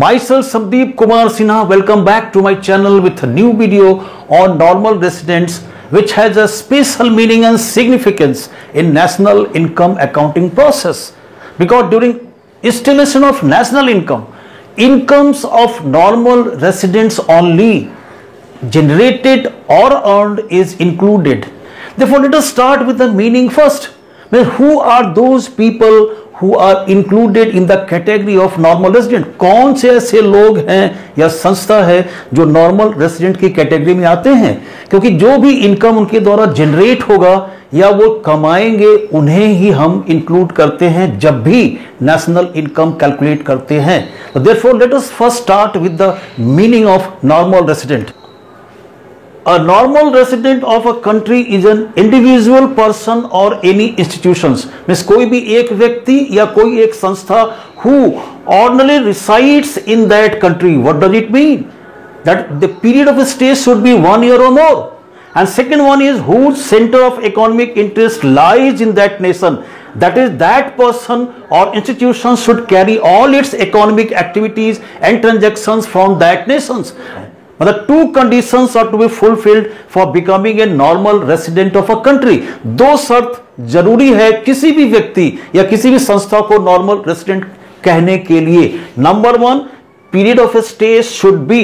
Myself Sandeep Kumar Sinha, welcome back to my channel with a new video on normal residents, which has a special meaning and significance in national income accounting process. Because during estimation of national income, incomes of normal residents only generated or earned is included. Therefore, let us start with the meaning first. Who are those people who are included in the category of normal resident? कौन से ऐसे लोग हैं या संस्था है जो normal resident की कैटेगरी में आते हैं? क्योंकि जो भी इनकम उनके द्वारा जनरेट होगा या वो कमाएंगे, उन्हें ही हम इंक्लूड करते हैं जब भी नेशनल इनकम कैलकुलेट करते हैं. तो therefore let us first start with the meaning of normal resident. A normal resident of a country is an individual person or any institutions. Means कोई भी एक व्यक्ति या कोई एक संस्था who ordinarily resides in that country. What does it mean? That the period of stay should be 1 year or more. And second one is whose center of economic interest lies in that nation. That is, that person or institution should carry all its economic activities and transactions from that nations. The two conditions are to be fulfilled for becoming a normal resident of a country. दो शर्त जरूरी है किसी भी व्यक्ति या किसी भी संस्था को नॉर्मल रेसिडेंट कहने के लिए. Number one, period of stay should be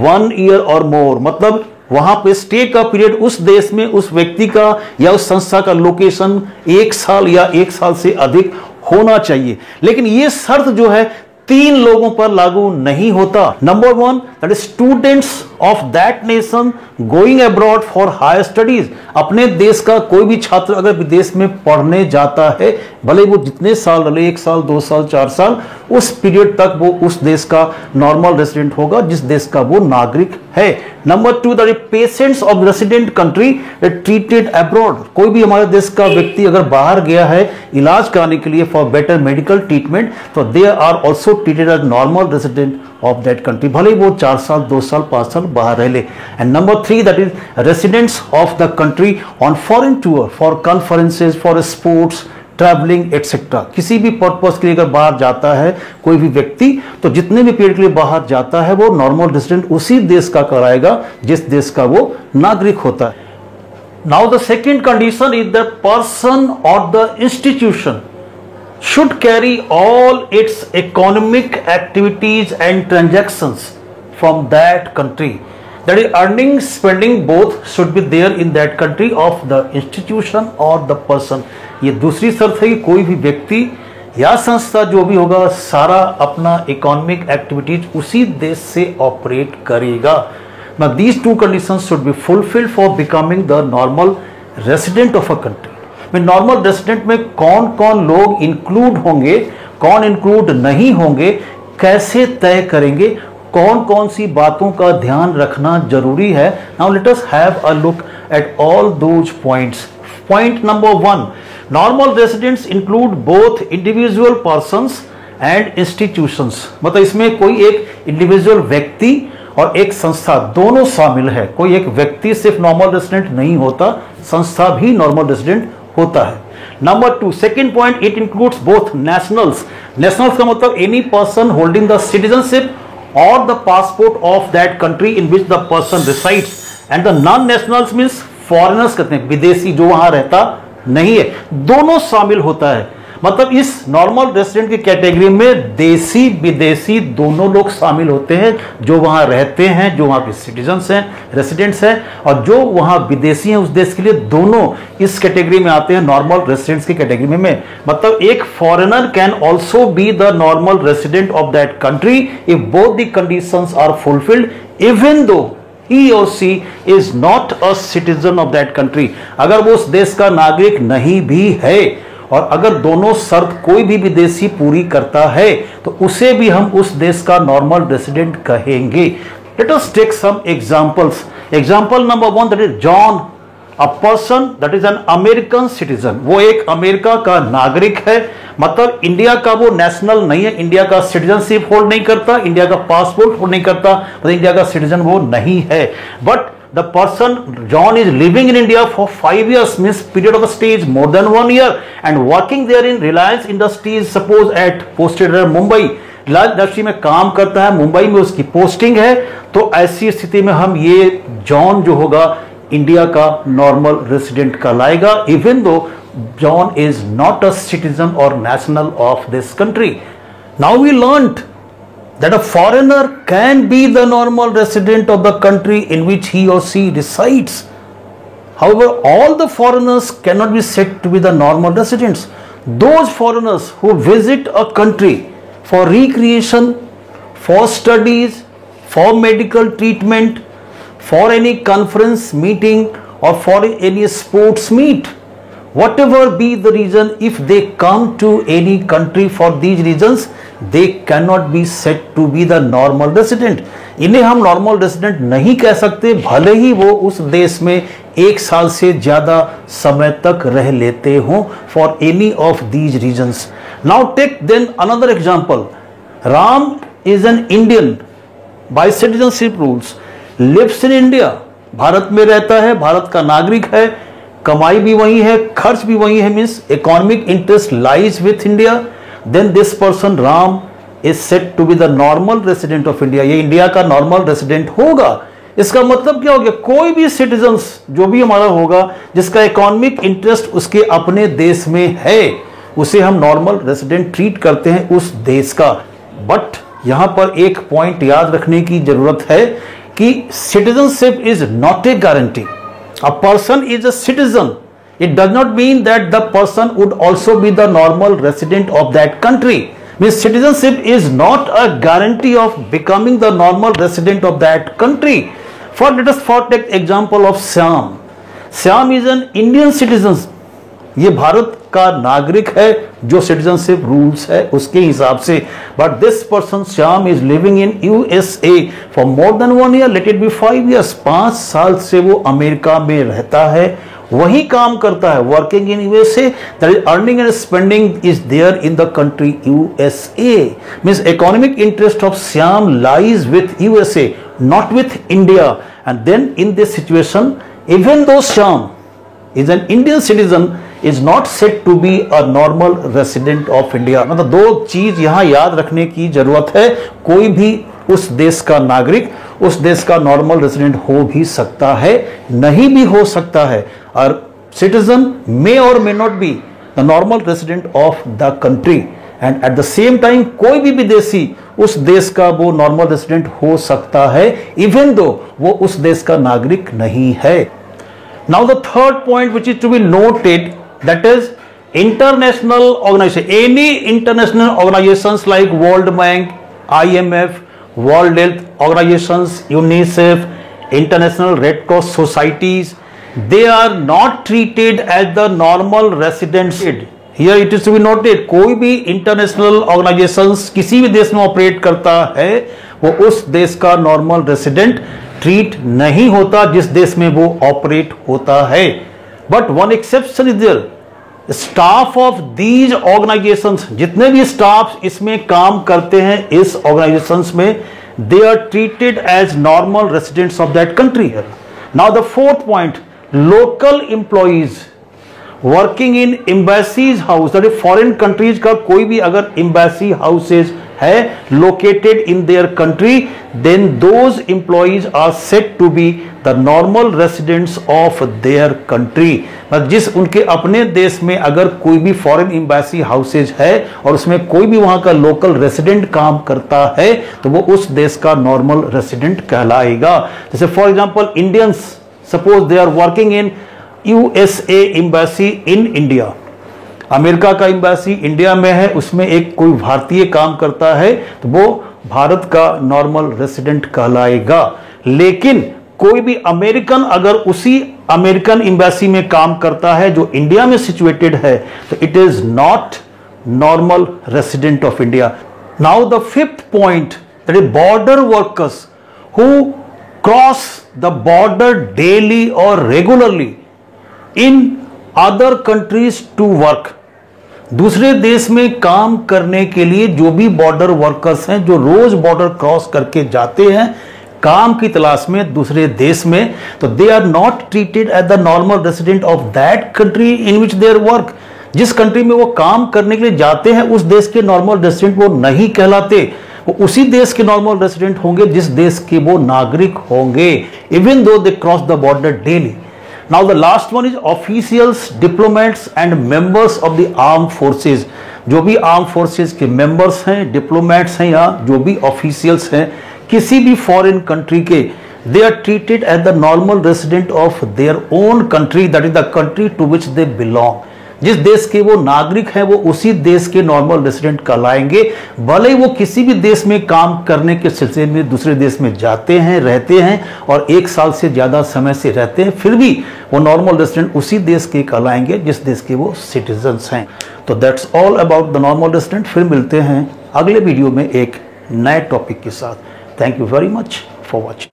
1 year और मोर. मतलब वहां पे स्टे का पीरियड उस देश में उस व्यक्ति का या उस संस्था का लोकेशन 1 साल या 1 साल से अधिक होना चाहिए. लेकिन ये शर्त जो है 3 लोगों पर लागू नहीं होता. Number one, that is students of that nation going abroad for higher studies. अपने देश का कोई भी छात्र अगर विदेश में पढ़ने जाता है, भले वो जितने साल रहे, 1 साल 2 साल 4 साल, उस पीरियड तक वो उस देश का नॉर्मल रेसिडेंट होगा जिस देश का वो नागरिक है. Number two, that is patients of resident country treated abroad. कोई भी हमारे देश का व्यक्ति अगर बाहर गया है इलाज कराने के लिए फॉर बेटर मेडिकल ट्रीटमेंट, तो they are also treated as normal resident of that country, भले वो 4 साल 2 साल 5 साल बाहर रह ले. And number 3, that is residents of the country on foreign tour for conferences, for sports, travelling etcetera. किसी भी पर्पस के लिए अगर बाहर जाता है कोई भी व्यक्ति, तो जितने भी पीरियड के लिए बाहर जाता है वो नॉर्मल रेसिडेंट उसी देश का कराएगा जिस देश का वो नागरिक होता है. Now the second condition is the person और the institution should carry all its economic activities and transactions from that country. That is, earning, spending both should be there in that country of the institution or the person. ये दूसरी शर्त है कि कोई भी व्यक्ति या संस्था जो भी होगा सारा अपना इकोनॉमिक एक्टिविटीज उसी देश से ऑपरेट करेगा. Now these two conditions should be fulfilled for becoming the normal resident of a country. Normal resident में कौन कौन लोग इंक्लूड होंगे, कौन इंक्लूड नहीं होंगे, कैसे तय करेंगे, कौन कौन सी बातों का ध्यान रखना जरूरी है. Now let us have a look at all those points. Point number 1, normal residents include both individual persons and institutions. मतलब इसमें कोई एक इंडिविजुअल व्यक्ति और एक संस्था दोनों शामिल है. कोई एक व्यक्ति सिर्फ नॉर्मल रेसिडेंट नहीं होता, संस्था भी नॉर्मल रेसिडेंट होता है. Number 2, second point, it includes both nationals. Nationals का मतलब any person holding the citizenship और the passport of that country in which the person resides. And the non nationals means foreigners कहते हैं, विदेशी जो वहां रहता नहीं है, दोनों शामिल होता है. मतलब इस नॉर्मल रेसिडेंट की कैटेगरी में देसी विदेशी दोनों लोग शामिल होते हैं, जो वहां रहते हैं, जो वहां के सिटीजन्स हैं, रेसिडेंट्स हैं, और जो वहां विदेशी हैं उस देश के लिए, दोनों इस कैटेगरी में आते हैं, नॉर्मल रेसिडेंट्स की कैटेगरी में. मतलब एक foreigner can also be the normal resident of that country if both the conditions are fulfilled, even though he or she is not a citizen of that country. अगर वो उस देश का नागरिक नहीं भी है और अगर दोनों शर्त कोई भी विदेशी पूरी करता है तो उसे भी हम उस देश का नॉर्मल रेसिडेंट कहेंगे. Let us take some examples. Example number 1, that is John, a person that is an American citizen. वो एक अमेरिका का नागरिक है, मतलब इंडिया का वो नेशनल नहीं है, इंडिया का सिटीजनशिप होल्ड नहीं करता, इंडिया का पासपोर्ट होल्ड नहीं करता, मतलब इंडिया का सिटीजन वो नहीं है. But the person John is living in India for 5 years, means period of stay is more than 1 year, and working there in Reliance Industries, suppose at posted at Mumbai, large industry में काम करता है, मुंबई में उसकी posting है, तो ऐसी स्थिति में हम ये जॉन जो होगा इंडिया का नॉर्मल रेसिडेंट कहलाएगा, even though John is not a citizen और national of this country. Now we learned that a foreigner can be the normal resident of the country in which he or she resides. However, all the foreigners cannot be said to be the normal residents. Those foreigners who visit a country for recreation, for studies, for medical treatment, for any conference meeting or for any sports meet, whatever be the reason, if they come to any country for these reasons, they cannot be said to be the normal resident. इन्हें हम normal resident नहीं कह सकते, भले ही वो उस देश में 1 साल से ज्यादा समय तक रह लेते हों, for any of these reasons. Now take then another example. Ram is an Indian by citizenship rules, lives in India, Bharat में रहता है, भारत का नागरिक है, कमाई भी वही है, खर्च भी वही है, means economic interest lies with India. Then this person Ram is said to be the normal resident of India. ये इंडिया का नॉर्मल रेसिडेंट होगा. इसका मतलब क्या हो गया, कोई भी सिटीजन्स जो भी हमारा होगा जिसका इकोनॉमिक इंटरेस्ट उसके अपने देश में है, उसे हम नॉर्मल रेसिडेंट ट्रीट करते हैं उस देश का. बट यहां पर एक पॉइंट याद रखने की जरूरत है कि citizenship is not a guarantee. A person is a citizen, it does not mean that the person would also be the normal resident of that country. Means citizenship is not a guarantee of becoming the normal resident of that country. Let us take example of Syam. Syam is an Indian citizen. ये भारत का नागरिक है जो citizenship rules है उसके हिसाब से. But this person Shyam is living in USA for more than 1 year, let it be 5 years. 5 साल से वो अमेरिका में रहता है, वही काम करता है, working in USA, that is earning and spending is there in the country USA. Means economic interest of Shyam lies with USA, not with India. And then in this situation, even though Shyam is an Indian citizen, is not said to be a normal resident of India. मतलब दो चीज यहां याद रखने की जरूरत है. कोई भी उस देश का नागरिक उस देश का नॉर्मल रेसिडेंट हो भी सकता है, नहीं भी हो सकता है. और सिटीजन मे और may not be the normal resident of the country, and at the same time कोई भी विदेशी उस देश का वो नॉर्मल रेसिडेंट हो सकता है, इवन दो वो उस देश का नागरिक नहीं है. Now the third point which is to be noted, that is international organization. Any international organizations like World Bank, IMF, World Health Organizations, UNICEF, International Red Cross Societies, they are not treated as the normal residents. Here it is to be noted, कोई भी international organizations किसी भी देश में operate करता है, वो उस देश का नॉर्मल रेसिडेंट ट्रीट नहीं होता जिस देश में वो ऑपरेट होता है. But one exception is there, staff of these organisations, जितने भी स्टाफ इसमें काम करते हैं इस ऑर्गेनाइजेशंस में, they are treated as normal residents of that country. Now the fourth point, local employees working in embassies house, that is foreign countries का कोई भी अगर एम्बेसी हाउसेज है located in their country, then those employees are said to be the normal residents of their country. मतलब जिस उनके अपने देश में अगर कोई भी फॉरेन एम्बेसी हाउसेज है और उसमें कोई भी वहां का लोकल रेसिडेंट काम करता है, तो वो उस देश का नॉर्मल रेसिडेंट कहलाएगा. जैसे for example Indians, suppose they are working in USA embassy in India, America का एम्बेसी इंडिया में है, उसमें एक कोई भारतीय काम करता है, तो वो भारत का नॉर्मल रेसिडेंट कहलाएगा. लेकिन कोई भी अमेरिकन अगर उसी अमेरिकन एम्बेसी में काम करता है जो इंडिया में सिचुएटेड है, तो it is not normal resident of India. Now the fifth point, that is border workers who cross the border daily और regularly in other countries to work. दूसरे देश में काम करने के लिए जो भी बॉर्डर वर्कर्स हैं जो रोज बॉर्डर क्रॉस करके जाते हैं काम की तलाश में दूसरे देश में, तो they are not treated as the normal resident of that country in which their work. जिस कंट्री में वो काम करने के लिए जाते हैं उस देश के नॉर्मल रेसिडेंट वो नहीं कहलाते, वो उसी देश के नॉर्मल रेसिडेंट होंगे जिस देश के वो नागरिक होंगे, even though they cross the border daily. Now the last one is officials, diplomats and members of the arm forces. जो भी आर्म फोर्सेज के मेंबर्स हैं, डिप्लोमेट्स हैं या जो भी ऑफिशियल्स हैं किसी भी फॉरेन कंट्री के, they are treated as the normal resident of their own country, that is the country to which they belong. जिस देश के वो नागरिक हैं वो उसी देश के नॉर्मल रेसिडेंट कहलाएंगे, भले ही वो किसी भी देश में काम करने के सिलसिले में दूसरे देश में जाते हैं, रहते हैं और 1 साल से ज्यादा समय से रहते हैं, फिर भी वो नॉर्मल रेसिडेंट उसी देश के कहलाएंगे जिस देश के वो सिटीजन्स हैं। तो that's all about the normal resident. फिर मिलते हैं अगले वीडियो में एक नए टॉपिक के साथ। Thank you very much for watching.